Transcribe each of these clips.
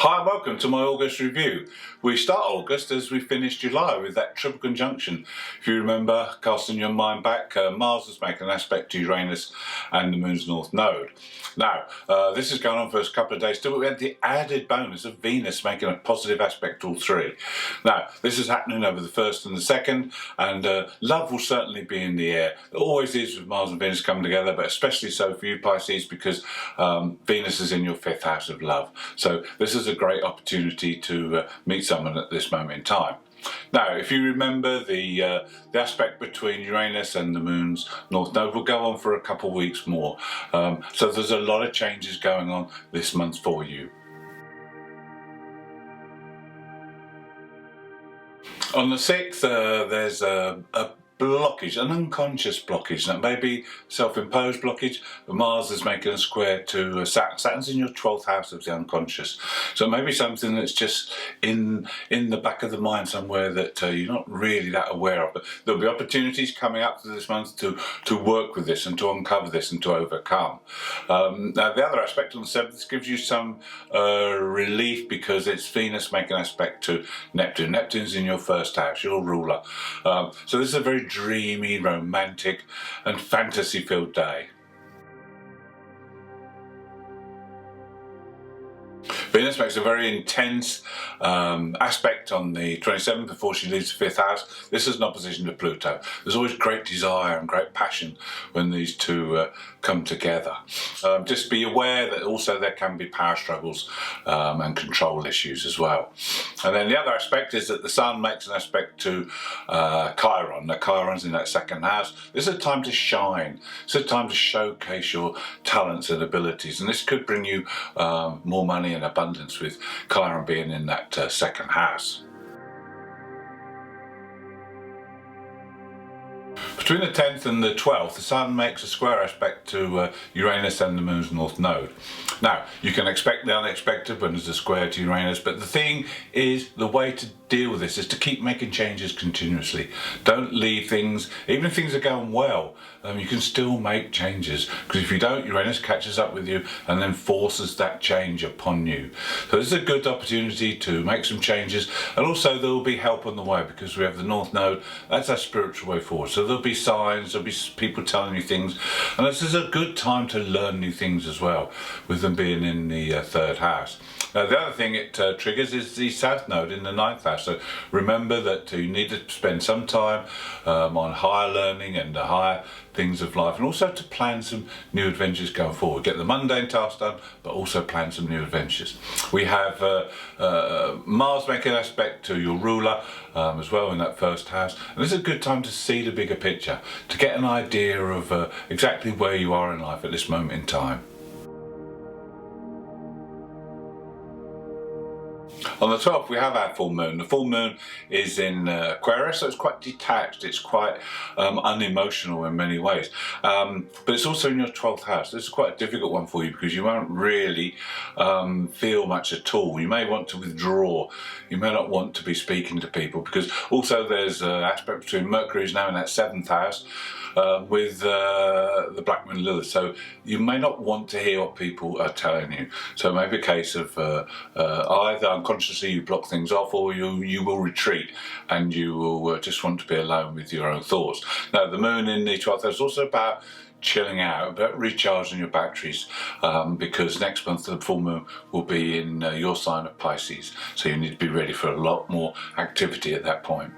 Hi and welcome to my August review. We start August as we finished July with that triple conjunction. If you remember, casting your mind back, Mars was making an aspect to Uranus and the Moon's North Node. Now, this is going on for a couple of days still, but we had the added bonus of Venus making a positive aspect to all three. Now, this is happening over the 1st and the 2nd, and love will certainly be in the air. It always is with Mars and Venus coming together, but especially so for you Pisces because Venus is in your 5th house of love. So this is a great opportunity to meet someone at this moment in time. Now, if you remember, the aspect between Uranus and the Moon's North Node will go on for a couple of weeks more. So there's a lot of changes going on this month for you. On the 6th, there's a blockage, an unconscious blockage. That may be self-imposed blockage, but Mars is making a square to Saturn. Saturn's in your 12th house of the unconscious. So it may be something that's just in the back of the mind somewhere that you're not really that aware of. But there'll be opportunities coming up this month to work with this and to uncover this and to overcome. Now the other aspect on the 7th gives you some relief because it's Venus making an aspect to Neptune. Neptune's in your 1st house, your ruler. So this is a very dreamy, romantic and fantasy-filled day. Venus makes a very intense aspect on the 27th before she leaves the 5th house. This is an opposition to Pluto. There's always great desire and great passion when these two come together. Just be aware that also there can be power struggles and control issues as well. And then the other aspect is that the Sun makes an aspect to Chiron. Now Chiron's in that 2nd house. This is a time to shine. It's a time to showcase your talents and abilities, and this could bring you more money and abundance with Chiron being in that 2nd house. Between the 10th and the 12th, the Sun makes a square aspect to Uranus and the Moon's North Node. Now, you can expect the unexpected when there's a square to Uranus, but the thing is, the way to deal with this is to keep making changes continuously. Don't leave things, even if things are going well, you can still make changes, because if you don't, Uranus catches up with you and then forces that change upon you. So this is a good opportunity to make some changes, and also there will be help on the way because we have the North Node. That's our spiritual way forward. So there'll be signs, there'll be people telling you things, and this is a good time to learn new things as well, with them being in the 3rd house. Now the other thing it triggers is the South Node in the 9th house. So remember that you need to spend some time on higher learning and the higher things of life, and also to plan some new adventures going forward. Get the mundane tasks done, but also plan some new adventures. We have Mars making an aspect to your ruler as well in that 1st house, and this is a good time to see the bigger picture, to get an idea of exactly where you are in life at this moment in time. On the 12th we have our full moon. The full moon is in Aquarius, so it's quite detached, it's quite unemotional in many ways. But it's also in your 12th house. This is quite a difficult one for you because you won't really feel much at all. You may want to withdraw. You may not want to be speaking to people because also there's an aspect between Mercury is now in that 7th house with the Black Moon Lilith. So you may not want to hear what people are telling you. So it may be a case of either unconsciously you block things off, or you will retreat and you will just want to be alone with your own thoughts. Now the moon in the 12th house is also about chilling out, about recharging your batteries, because next month the full moon will be in your sign of Pisces. So you need to be ready for a lot more activity at that point.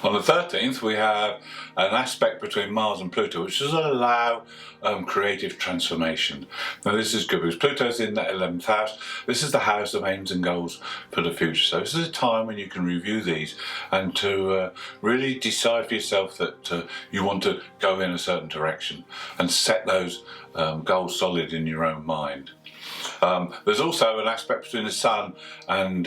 On the 13th we have an aspect between Mars and Pluto, which does allow creative transformation. Now this is good because Pluto's in that 11th house. This is the house of aims and goals for the future. So this is a time when you can review these and to really decide for yourself that you want to go in a certain direction and set those goals solid in your own mind. There's also an aspect between the Sun and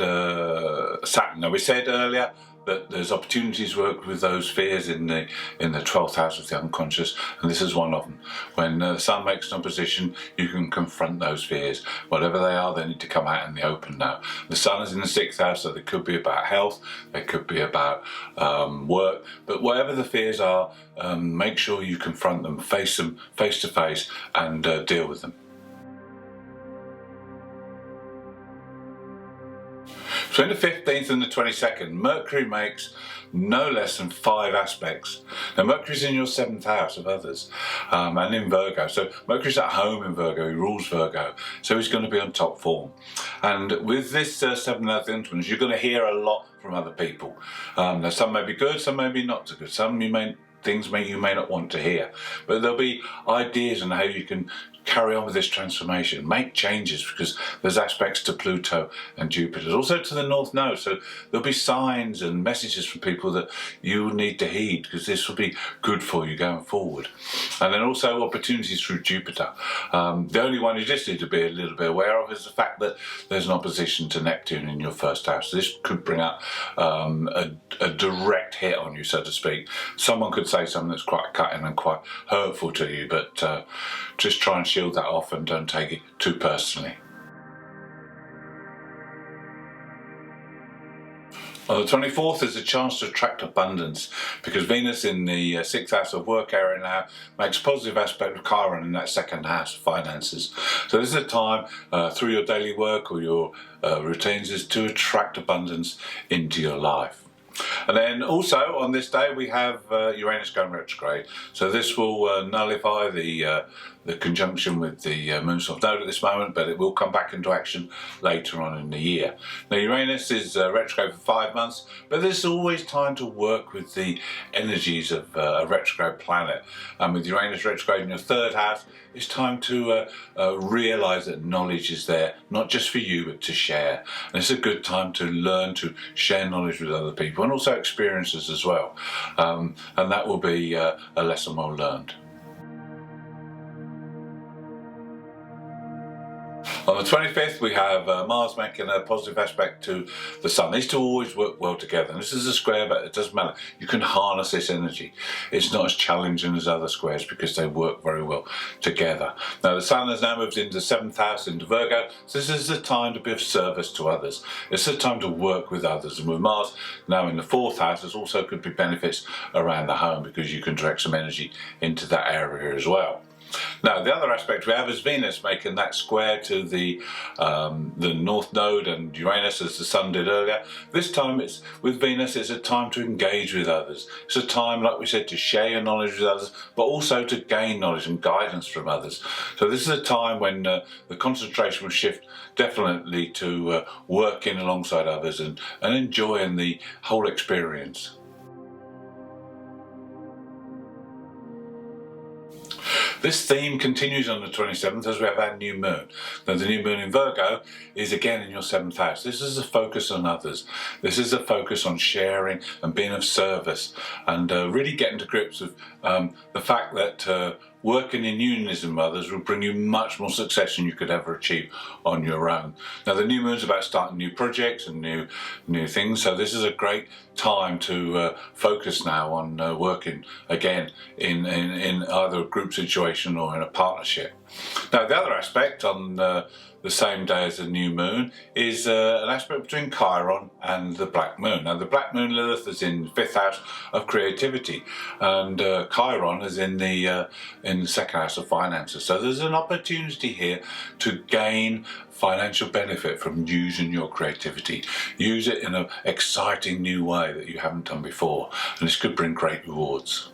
Saturn. Now we said earlier but there's opportunities to work with those fears in the 12th house of the unconscious, and this is one of them. When the Sun makes an opposition, you can confront those fears. Whatever they are, they need to come out in the open now. The Sun is in the 6th house, so they could be about health, they could be about work, but whatever the fears are, make sure you confront them face to face, and deal with them. Between the 15th and the 22nd, Mercury makes no less than 5 aspects. Now, Mercury's in your 7th house of others, and in Virgo. So Mercury's at home in Virgo, he rules Virgo, so he's going to be on top form. And with this 7th house influence, you're going to hear a lot from other people. Now, some may be good, some may be not so good. Some you may not want to hear, but there'll be ideas on how you can carry on with this transformation, make changes, because there's aspects to Pluto and Jupiter, also to the North Node, so there'll be signs and messages from people that you need to heed, because this will be good for you going forward. And then also opportunities through Jupiter. The only one you just need to be a little bit aware of is the fact that there's an opposition to Neptune in your 1st house. This could bring up a direct hit on you, so to speak. Someone could say something that's quite cutting and quite hurtful to you, but just try and shield that off and don't take it too personally. On the 24th, there's a chance to attract abundance, because Venus in the 6th house of work area now makes positive aspect with Chiron in that 2nd house of finances. So this is a time through your daily work or your routines is to attract abundance into your life. And then also on this day we have Uranus going retrograde, so this will nullify the conjunction with the Moon North Node at this moment, but it will come back into action later on in the year. Now, Uranus is retrograde for 5 months, but there's always time to work with the energies of a retrograde planet. And with Uranus retrograde in your 3rd house, it's time to realise that knowledge is there, not just for you, but to share. And it's a good time to learn to share knowledge with other people, and also experiences as well. And that will be a lesson well learned. On the 25th, we have Mars making a positive aspect to the Sun. These two always work well together. And this is a square, but it doesn't matter. You can harness this energy. It's not as challenging as other squares because they work very well together. Now, the Sun has now moved into the 7th house, into Virgo. So this is the time to be of service to others. It's the time to work with others. And with Mars now in the 4th house, there's also could be benefits around the home, because you can direct some energy into that area as well. Now, the other aspect we have is Venus making that square to the North Node and Uranus, as the Sun did earlier. This time, it's with Venus, it's a time to engage with others. It's a time, like we said, to share your knowledge with others, but also to gain knowledge and guidance from others. So this is a time when the concentration will shift definitely to working alongside others and enjoying the whole experience. This theme continues on the 27th as we have our new moon. Now, the new moon in Virgo is again in your 7th house. This is a focus on others. This is a focus on sharing and being of service, and really getting to grips with the fact that working in unionism with others will bring you much more success than you could ever achieve on your own. Now, the new moon's about starting new projects and new things, so this is a great time to focus now on working again in either a group situation or in a partnership. Now, the other aspect on the same day as the new moon is an aspect between Chiron and the black moon. Now, the black moon Lilith is in the 5th house of creativity, and Chiron is in the 2nd house of finances. So there's an opportunity here to gain financial benefit from using your creativity. Use it in an exciting new way that you haven't done before, and this could bring great rewards.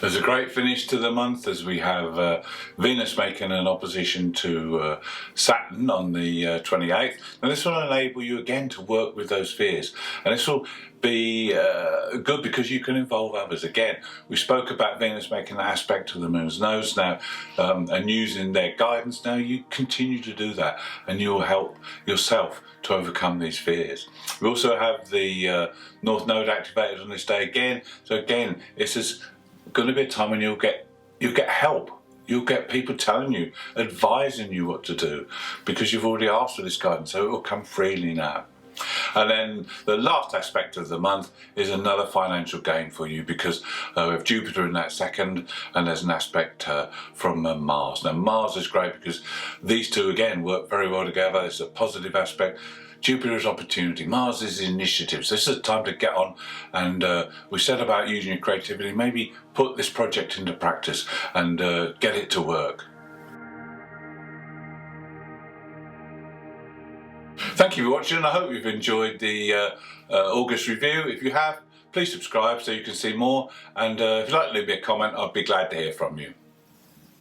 There's a great finish to the month as we have Venus making an opposition to Saturn on the 28th. And this will enable you again to work with those fears. And this will be good because you can involve others. Again, we spoke about Venus making an aspect to the moon's nose now and using their guidance. Now you continue to do that and you'll help yourself to overcome these fears. We also have the North Node activated on this day again. So again, it's going to be a time when you'll get help you'll get people telling you, advising you what to do, because you've already asked for this guidance, so it will come freely now. And then the last aspect of the month is another financial gain for you, because we have Jupiter in that second, and there's an aspect from Mars. Now Mars is great because these two again work very well together. It's a positive aspect. Jupiter is opportunity, Mars is initiative. So this is a time to get on, and we said about using your creativity. Maybe put this project into practice and get it to work. Thank you for watching, and I hope you've enjoyed the August review. If you have, please subscribe so you can see more, and if you'd like to leave me a comment, I'd be glad to hear from you.